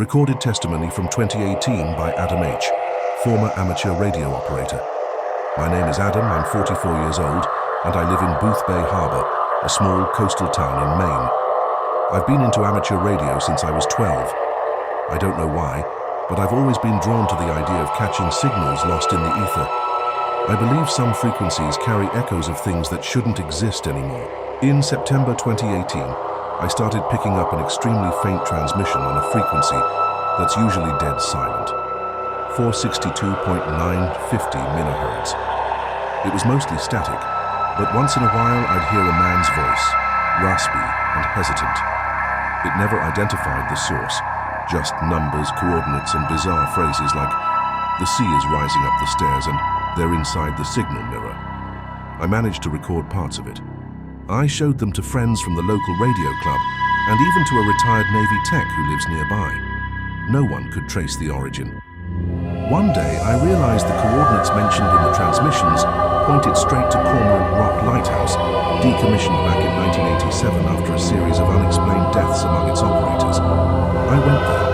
Recorded testimony from 2018 by Adam H., former amateur radio operator. My name is Adam, I'm 44 years old, and I live in Booth Bay Harbor, a small coastal town in Maine. I've been into amateur radio since I was 12. I don't know why, but I've always been drawn to the idea of catching signals lost in the ether. I believe some frequencies carry echoes of things that shouldn't exist anymore. In September 2018, I started picking up an extremely faint transmission on a frequency that's usually dead silent. 462.950 megahertz. It was mostly static, but once in a while I'd hear a man's voice, raspy and hesitant. It never identified the source, just numbers, coordinates, and bizarre phrases like, "The sea is rising up the stairs and they're inside the signal mirror." I managed to record parts of it. I showed them to friends from the local radio club and even to a retired Navy tech who lives nearby. No one could trace the origin. One day, I realized the coordinates mentioned in the transmissions pointed straight to Cormorant Rock Lighthouse, decommissioned back in 1987 after a series of unexplained deaths among its operators. I went there,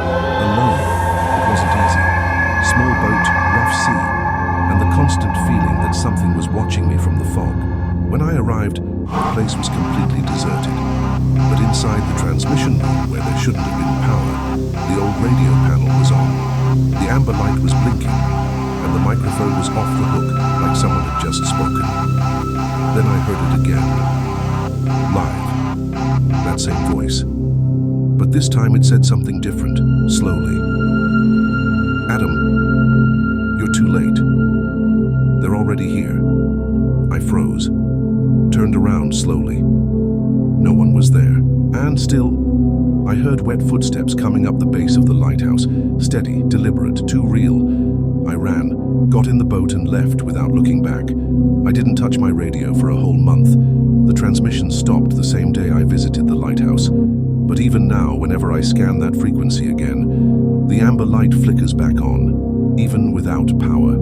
alone. It wasn't easy. Small boat, rough sea, and the constant feeling that something was watching me from the fog. When I arrived, the place was completely deserted. But inside the transmission room, where there shouldn't have been power, the old radio panel was on. The amber light was blinking, and the microphone was off the hook, like someone had just spoken. Then I heard it again. Live. That same voice. But this time it said something different, slowly. "Adam, you're too late. They're already here." I froze. Turned around slowly. No one was there, and still, I heard wet footsteps coming up the base of the lighthouse, steady, deliberate, too real. I ran, got in the boat and left without looking back. I didn't touch my radio for a whole month. The transmission stopped the same day I visited the lighthouse. But even now, whenever I scan that frequency again, the amber light flickers back on, even without power.